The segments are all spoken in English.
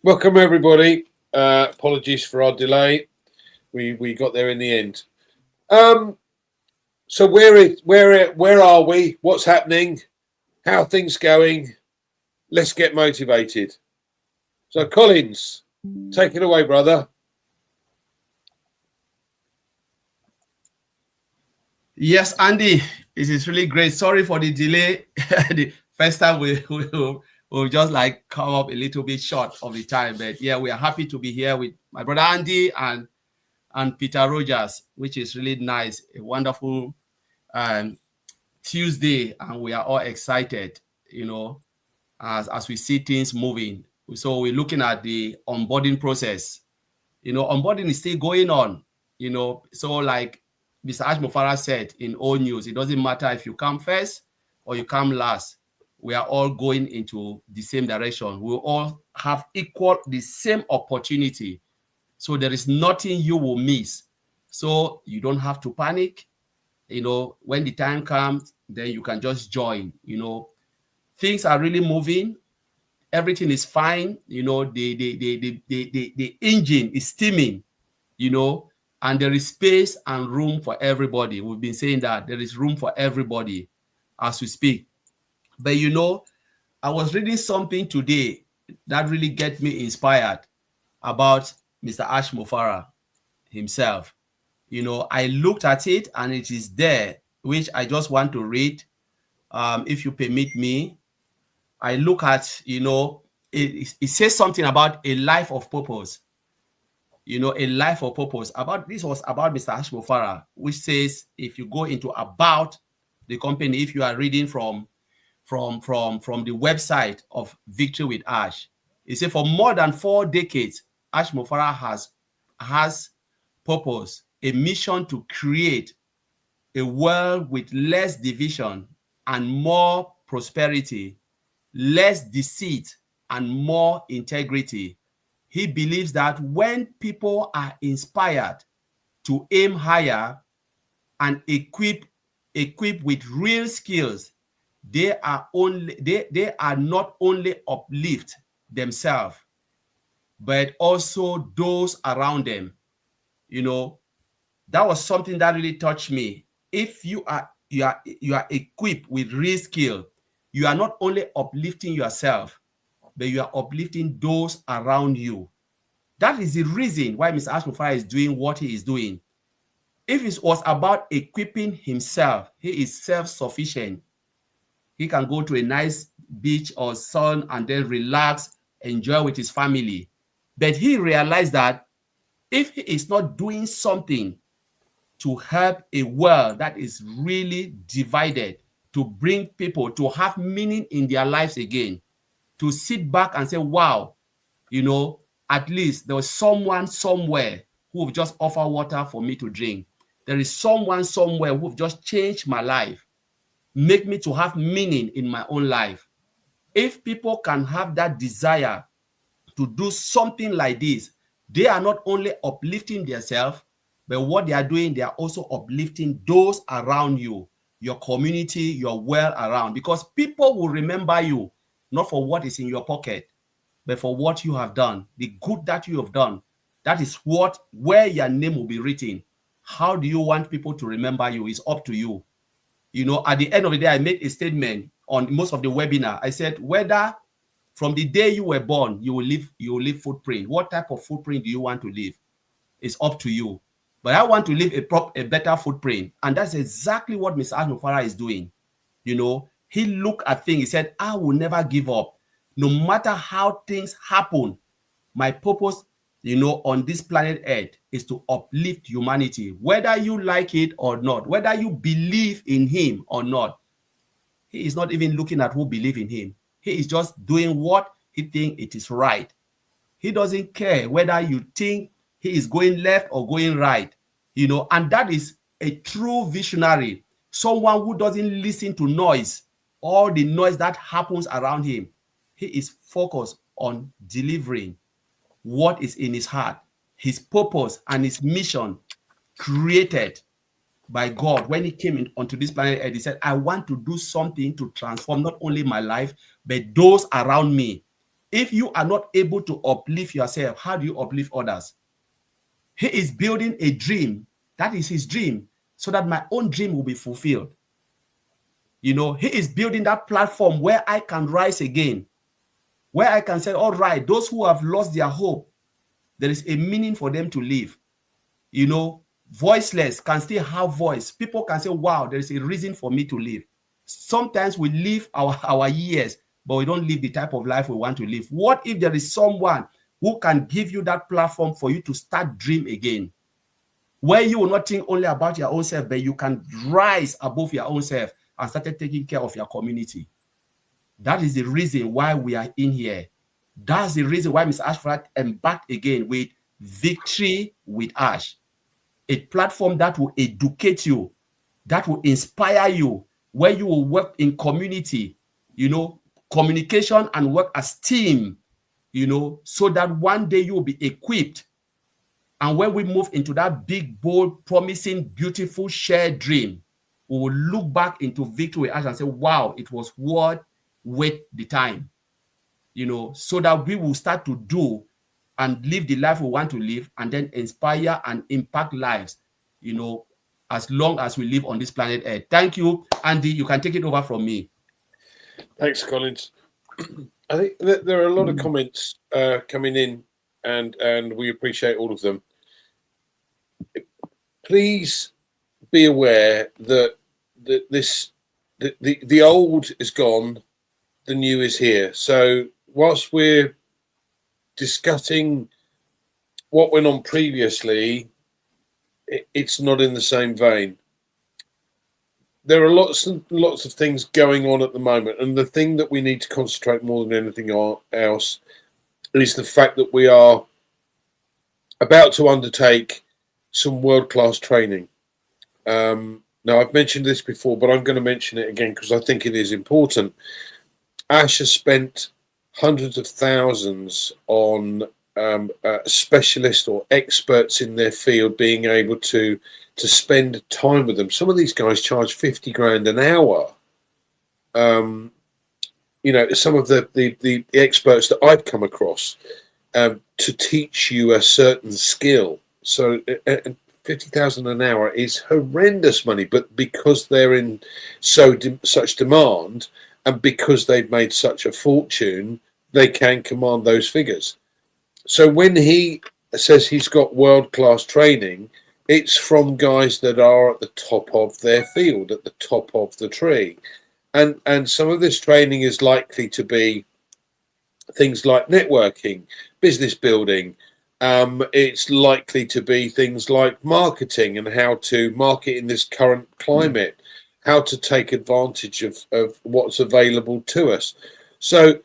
Welcome everybody. Apologies for our delay. We got there in the end. So where are we? What's happening? How are things going? Let's get motivated. So Collins, take it away, brother. Yes, Andy, it is really great. Sorry for the delay. The first time we just like come up a little bit short of the time, but yeah, we are happy to be here with my brother Andy and Peter Rogers, which is really nice. A wonderful um, Tuesday, and we are all excited, as we see things moving. So we're looking at the onboarding process. Onboarding is still going on. So like Mr. Ashmofara said in old news, it doesn't matter if you come first or you come last. We are all going into the same direction. We all have equal the same opportunity. So there is nothing you will miss. So you don't have to panic. When the time comes, then you can just join. Things are really moving. Everything is fine. The engine is steaming. And there is space and room for everybody. We've been saying that there is room for everybody as we speak. But I was reading something today that really get me inspired about Mr. Ashmofara himself. I looked at it and it is there, which I just want to read. If you permit me, I look at, it says something about a life of purpose. A life of purpose. This was about Mr. Ashmofara, which says if you go into about the company, if you are reading from the website of Victory with Ash, it says for more than 4 decades, Ashmofara has purpose, a mission to create a world with less division and more prosperity, less deceit and more integrity. He believes that when people are inspired to aim higher and equipped with real skills, they are not only uplift themselves, but also those around them. That was something that really touched me. If you are equipped with real skill, you are not only uplifting yourself, but you are uplifting those around you. That is the reason why Mr. Ashmofara is doing what he is doing. If it was about equipping himself, he is self-sufficient. He can go to a nice beach or sun and then relax, enjoy with his family. But he realized that if he is not doing something to help a world that is really divided, to bring people to have meaning in their lives again, to sit back and say, wow, at least there was someone somewhere who have just offered water for me to drink. There is someone somewhere who have just changed my life, make me to have meaning in my own life. If people can have that desire to do something like this, they are not only uplifting themselves, but what they are doing, they are also uplifting those around you, your community, your world around, because people will remember you not for what is in your pocket, but for what you have done, the good that you have done. That is where your name will be written. How do you want people to remember you? It's up to you. At the end of the day, I made a statement on most of the webinar. I said, whether from the day you were born, you will leave footprint. What type of footprint do you want to leave? It's up to you. But I want to leave a better footprint. And that's exactly what Mr. Ashmofara is doing. He looked at things. He said, I will never give up. No matter how things happen, my purpose, on this planet Earth is to uplift humanity, whether you like it or not, whether you believe in him or not. He is not even looking at who believe in him. He is just doing what he thinks it is right. He doesn't care whether you think he is going left or going right, and that is a true visionary, someone who doesn't listen to noise, all the noise that happens around him. He is focused on delivering what is in his heart, his purpose and his mission created by God. When he came onto this planet Earth, he said, I want to do something to transform not only my life, but those around me. If you are not able to uplift yourself, how do you uplift others? He is building a dream. That is his dream, so that my own dream will be fulfilled. You know, he is building that platform where I can rise again, where I can say, all right, those who have lost their hope, there is a meaning for them to live. You know, voiceless can still have voice. People can say, wow, there is a reason for me to live. Sometimes we live our years, but we don't live the type of life we want to live. What if there is someone who can give you that platform for you to start dream again, where you will not think only about your own self, but you can rise above your own self and start taking care of your community? That is the reason why we are in here. That's the reason why Mr. Ashford embarked again with Victory with Ash, a platform that will educate you, that will inspire you, where you will work in community, you know, communication and work as team, you know, so that one day you will be equipped. And when we move into that big, bold, promising, beautiful shared dream, we will look back into Victory with Ash and say, wow, it was worth the time, you know, so that we will start to do and live the life we want to live, and then inspire and impact lives, you know, as long as we live on this planet Earth. Thank you, Andy. You can take it over from me. Thanks, Collins. I think that there are a lot of comments coming in, and we appreciate all of them. Please be aware that the old is gone, the new is here. So whilst we're discussing what went on previously, it's not in the same vein. There are lots of things going on at the moment, and the thing that we need to concentrate more than anything else is the fact that we are about to undertake some world-class training. Now, I've mentioned this before, but I'm going to mention it again because I think it is important. Ash has spent hundreds of thousands on specialists or experts in their field being able to spend time with them. Some of these guys charge 50 grand an hour. You know, some of the experts that I've come across to teach you a certain skill. So 50,000 an hour is horrendous money, but because they're in such demand, and because they've made such a fortune, they can command those figures. So when he says he's got world-class training, it's from guys that are at the top of their field, at the top of the tree. And some of this training is likely to be things like networking, business building. It's likely to be things like marketing and how to market in this current climate, how to take advantage of what's available to us. So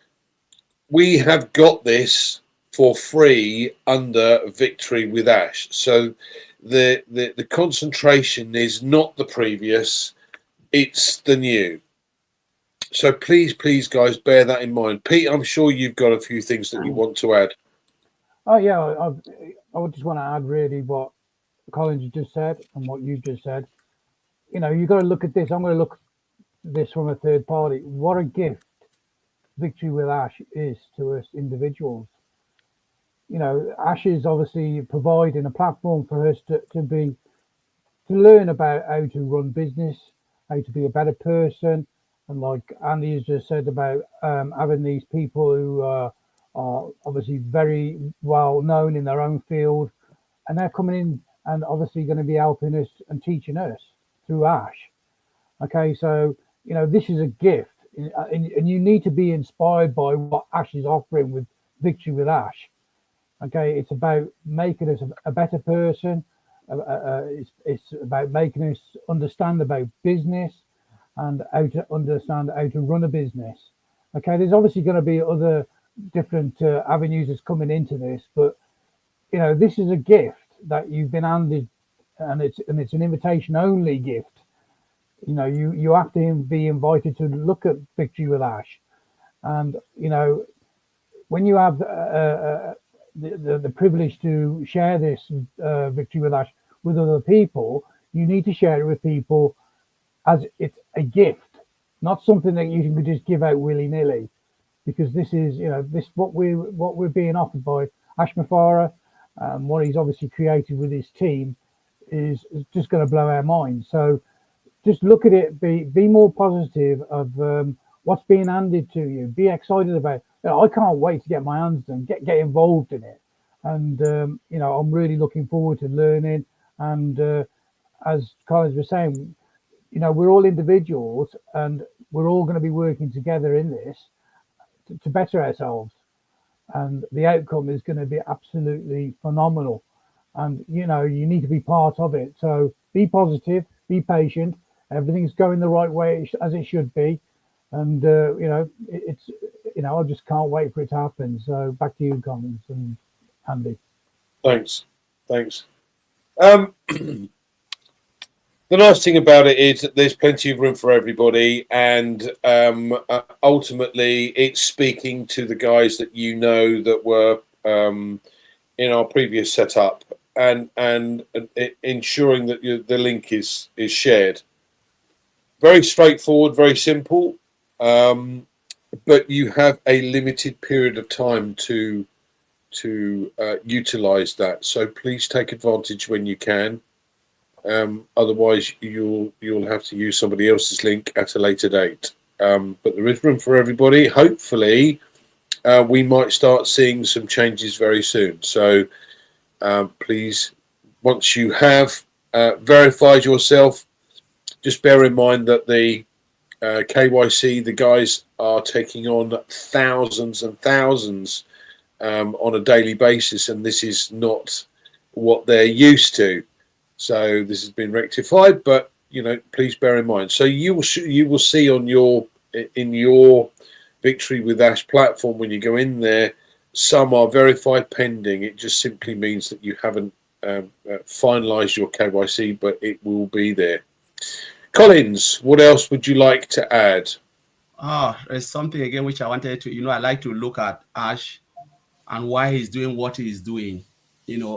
we have got this for free under Victory with Ash. So the concentration is not the previous, it's the new. So please, guys, bear that in mind. Pete, I'm sure you've got a few things that you want to add. Oh yeah, I would just want to add really what Collins just said and what you've just said. You know, you've got to look at this. I'm going to look at this from a third party. What a gift Victory with Ash is to us individuals. You know, Ash is obviously providing a platform for us to learn about how to run business, how to be a better person, and like Andy has just said about having these people who are obviously very well known in their own field, and they're coming in and obviously going to be helping us and teaching us through Ash. Okay, so you know, this is a gift, and you need to be inspired by what Ash is offering with Victory with Ash. Okay, it's about making us a better person. It's about making us understand about business and how to understand how to run a business. Okay, there's obviously going to be other different avenues that's coming into this, but you know, this is a gift that you've been handed, and it's an invitation only gift. You know, you have to be invited to look at Victory with Ash, and you know, when you have the privilege to share this Victory with Ash with other people, you need to share it with people as it's a gift, not something that you can just give out willy-nilly. because this is, this what we're being offered by Ash Mafara, what he's obviously created with his team is just going to blow our minds. So just look at it, be more positive of what's being handed to you. Be excited about it. I can't wait to get my hands on, get involved in it, and I'm really looking forward to learning. And as Collins was saying, we're all individuals, and we're all going to be working together in this to better ourselves. And the outcome is going to be absolutely phenomenal. And you need to be part of it. So be positive, be patient. Everything's going the right way as it should be, and it's I just can't wait for it to happen. So back to you, Collins and Andy. Thanks. The nice thing about it is that there's plenty of room for everybody, and ultimately it's speaking to the guys that that were in our previous setup, and ensuring that the link is shared. Very straightforward, very simple, but you have a limited period of time to utilize that. So please take advantage when you can. Otherwise, you'll have to use somebody else's link at a later date. But there is room for everybody. Hopefully, we might start seeing some changes very soon. So please, once you have verified yourself, just bear in mind that the KYC, the guys are taking on thousands and thousands on a daily basis, and this is not what they're used to. So this has been rectified, but please bear in mind. So you will see in your Victory with Ash platform, when you go in there, some are verified pending. It just simply means that you haven't finalised your KYC, but it will be there. Collins, what else would you like to add? There's something again which I wanted to, I like to look at Ash and why he's doing what he's doing.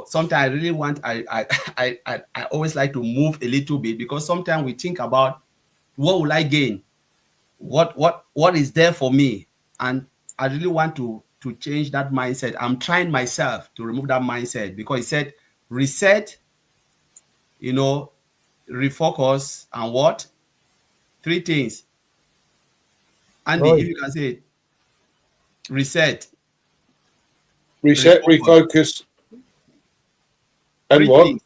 Sometimes I really want, I always like to move a little bit, because sometimes we think about what will I gain? What is there for me? And I really want to change that mindset. I'm trying myself to remove that mindset, because he said reset, refocus, and what? 3 things. Andy, if you can say it. Reset, refocus, and what? Things.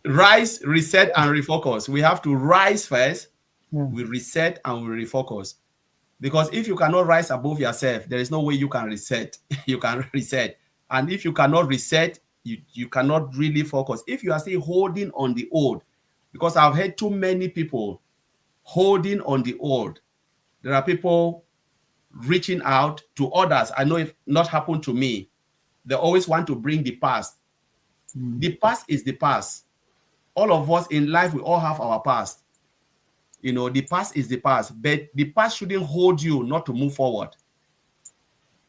Rise, reset, and refocus. We have to rise first. Yeah. We reset and we refocus. Because if you cannot rise above yourself, there is no way you can reset. You can reset. And if you cannot reset, you cannot really focus. If you are still holding on the old, because I've heard too many people holding on the old. There are people reaching out to others. I know if not happened to me, they always want to bring the past. The past is the past. All of us in life, we all have our past. The past is the past, but the past shouldn't hold you not to move forward.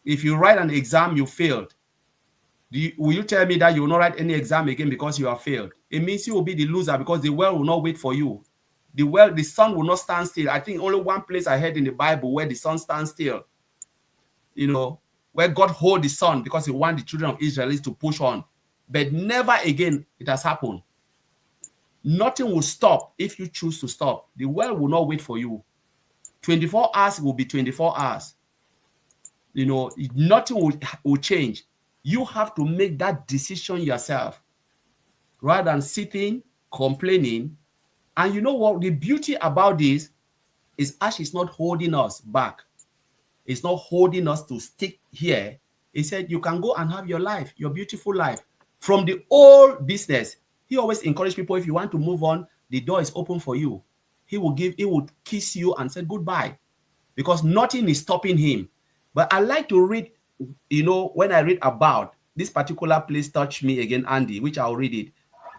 If you write an exam, you failed. Will you tell me that you will not write any exam again because you have failed? It means you will be the loser, because the world will not wait for you. The sun will not stand still. I think only one place I heard in the Bible where the sun stands still. Where God hold the sun because he want the children of Israel to push on. But never again it has happened. Nothing will stop if you choose to stop. The world will not wait for you. 24 hours will be 24 hours. Nothing will change. You have to make that decision yourself rather than sitting, complaining. And you know what? The beauty about this is Ash is not holding us back. It's not holding us to stick here. He said, you can go and have your life, your beautiful life. From the old business, he always encouraged people, if you want to move on, the door is open for you. He would kiss you and say goodbye, because nothing is stopping him. But I like to read, when I read about this particular place, touch me again, Andy, which I'll read it,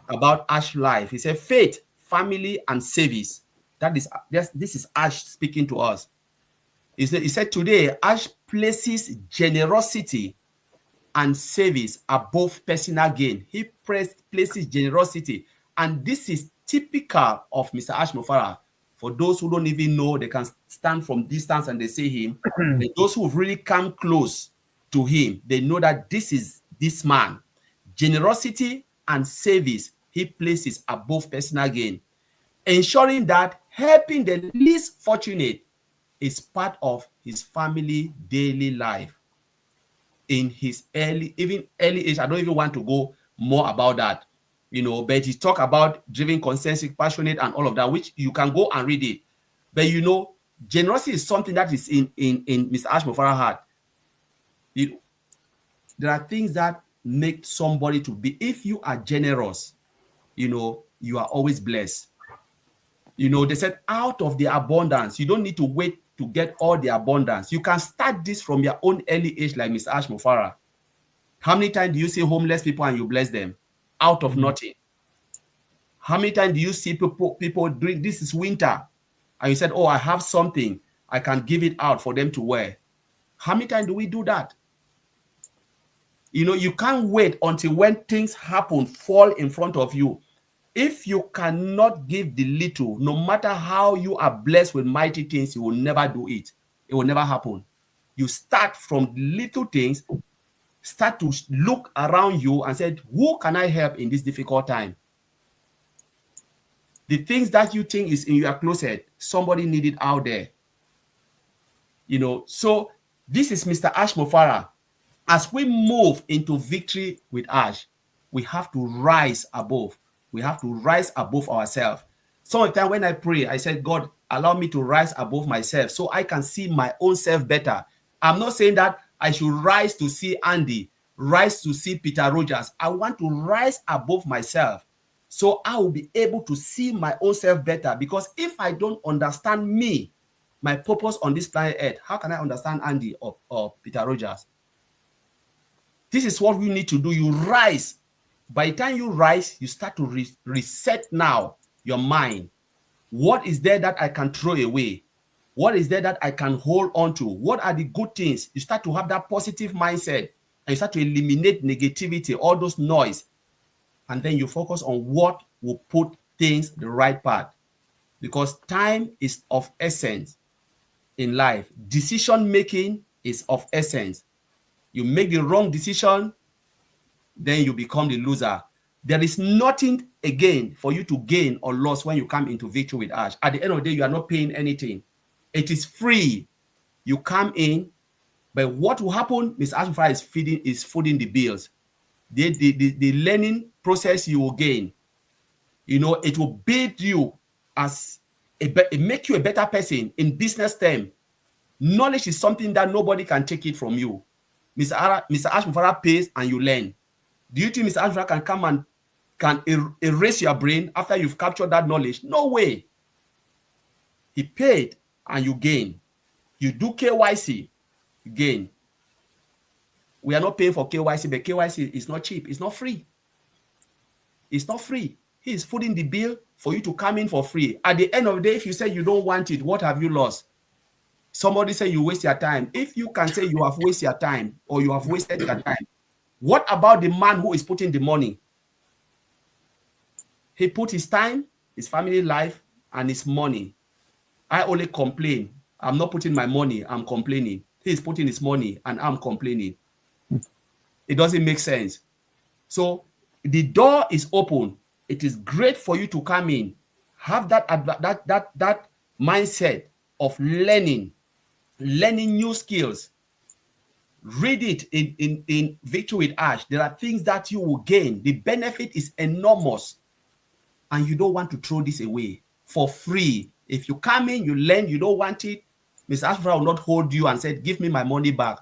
about Ash life. He said, faith, family, and service. This is Ash speaking to us. He said today, Ash places generosity and service above personal gain. He places generosity. And this is typical of Mr. Ash Mofara. For those who don't even know, they can stand from distance and they see him. And those who've really come close to him, they know that this is this man. Generosity and service he places above personal gain, ensuring that helping the least fortunate is part of his family daily life. In his early age, I don't even want to go more about that, but he talk about driven, consensus, passionate, and all of that, which you can go and read it. But generosity is something that is in Mr. Ashmofara's heart. There are things that make somebody to be. If you are generous, you are always blessed. They said out of the abundance, you don't need to wait to get all the abundance. You can start this from your own early age, like Mr. Ashmofara. How many times do you see homeless people and you bless them out of nothing? How many times do you see people doing, this is winter, and you said, oh, I have something, I can give it out for them to wear? How many times do we do that? You can't wait until when things happen, fall in front of you. If you cannot give the little, no matter how you are blessed with mighty things, you will never do it. It will never happen. You start from little things, start to look around you and say, who can I help in this difficult time? The things that you think is in your closet, somebody need it out there. So this is Mr. Ashmofara. As we move into victory with Ash, we have to rise above. We have to rise above ourselves. Some of the time when I pray, I said, God, allow me to rise above myself so I can see my own self better. I'm not saying that I should rise to see Andy, rise to see Peter Rogers. I want to rise above myself so I will be able to see my own self better. Because if I don't understand me, my purpose on this planet Earth, how can I understand Andy or Peter Rogers? This is what we need to do. You rise. By the time you rise, you start to reset now your mind. What is there that I can throw away? What is there that I can hold on to? What are the good things? You start to have that positive mindset and you start to eliminate negativity, all those noise. And then you focus on what will put things the right path. Because time is of essence in life. Decision making is of essence. You make the wrong decision, then you become the loser. There is nothing again for you to gain or lose when you come into victory with Ash. At the end of the day, you are not paying anything. It is free. You come in, but what will happen? Mr. Ashmofara is footing the bills. The learning process you will gain. It will build you as it make you a better person in business term. Knowledge is something that nobody can take it from you. Mr. Ashmofara pays and you learn. Do you think Mr. Ashmofara can come and can erase your brain after you've captured that knowledge? No way. He paid and you gain. You do KYC, you gain. We are not paying for KYC, but KYC is not cheap. It's not free. It's not free. He is footing the bill for you to come in for free. At the end of the day, if you say you don't want it, what have you lost? Somebody say you waste your time. If you can say you have wasted your time or you have wasted your time, what about the man who is putting the money? He put his time, his family life, and his money. I only complain. I'm not putting my money, I'm complaining. He is putting his money and I'm complaining. It doesn't make sense. So the door is open. It is great for you to come in. Have that mindset of learning new skills. Read it in Victory with Ash. There are things that you will gain. The benefit is enormous. And you don't want to throw this away for free. If you come in, you learn, you don't want it, Mr. Ashmofara will not hold you and say, give me my money back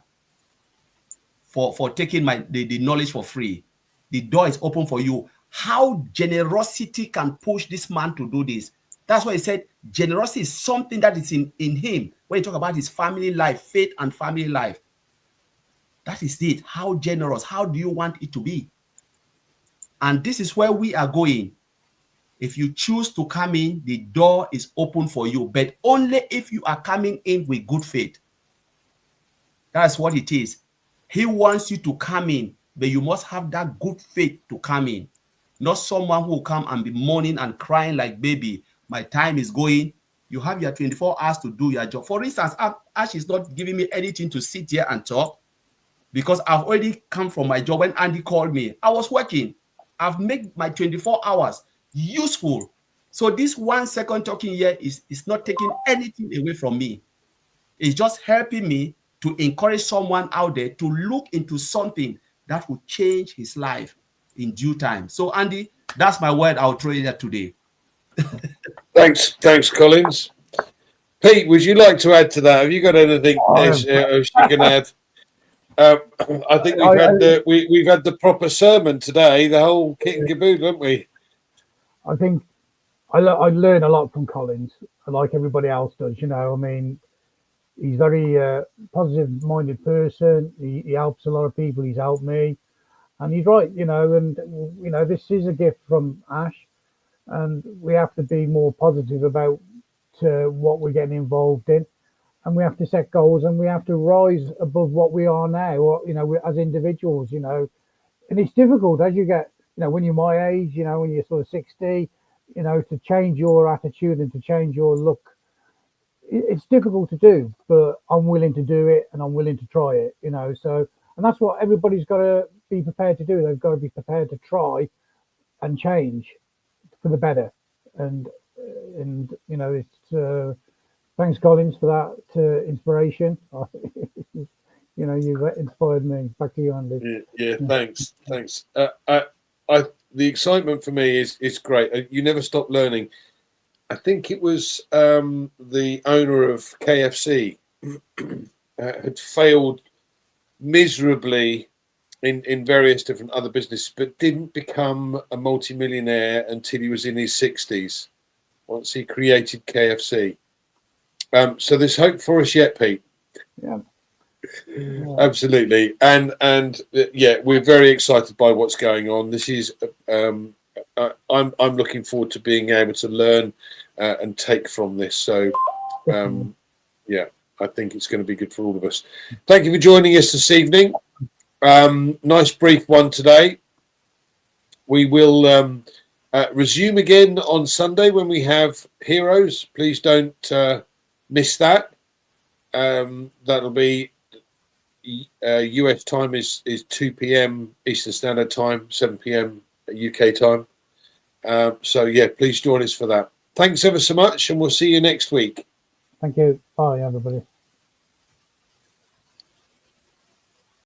for taking the knowledge for free. The door is open for you. How generosity can push this man to do this. That's why he said generosity is something that is in him. When you talk about his family life, faith and family life, that is it. How generous? How do you want it to be? And this is where we are going. If you choose to come in, the door is open for you, but only if you are coming in with good faith. That's what it is. He wants you to come in, but you must have that good faith to come in. Not someone who will come and be mourning and crying like, baby, my time is going. You have your 24 hours to do your job. For instance, Ash is not giving me anything to sit here and talk because I've already come from my job. When Andy called me, I was working. I've made my 24 hours useful. So this 1 second talking here is not taking anything away from me. It's just helping me to encourage someone out there to look into something that will change his life in due time. So, Andy, that's my word. I'll throw it there today. Thanks, Collins. Pete, would you like to add to that? Have you got anything she can add? I think we've had the proper sermon today, the whole kit and caboodle, haven't we? I think I learn a lot from Collins, like everybody else does. You know, I mean, he's very positive-minded person. He helps a lot of people. He's helped me, and he's right. You know, and you know, this is a gift from Ash, and we have to be more positive about what we're getting involved in, and we have to set goals, and we have to rise above what we are now, or you know, as individuals. You know, and it's difficult as you get, you know, when you're my age, you know, when you're sort of 60, you know, to change your attitude and to change your look. It's difficult to do, but I'm willing to do it and I'm willing to try it, you know. So, and that's what everybody's got to be prepared to do. They've got to be prepared to try and change for the better. And you know, it's thanks, Collins, for that inspiration. You know, you've inspired me. Back to you, Andy. Yeah, thanks. The excitement for me is great. You never stop learning. I think it was the owner of KFC had failed miserably in various different other businesses, but didn't become a multimillionaire until he was in his 60s, once he created KFC. So there's hope for us yet, Pete. Yeah. Absolutely. And yeah, we're very excited by what's going on. This is I'm looking forward to being able to learn and take from this. So yeah, I think it's going to be good for all of us. Thank you for joining us this evening. Nice brief one today. We will resume again on Sunday when we have Heroes. Please don't miss that. That'll be US time is 2 p.m. Eastern Standard Time, 7 p.m. UK time. So yeah, please join us for that. Thanks ever so much, and we'll see you next week. Thank you. Bye, everybody.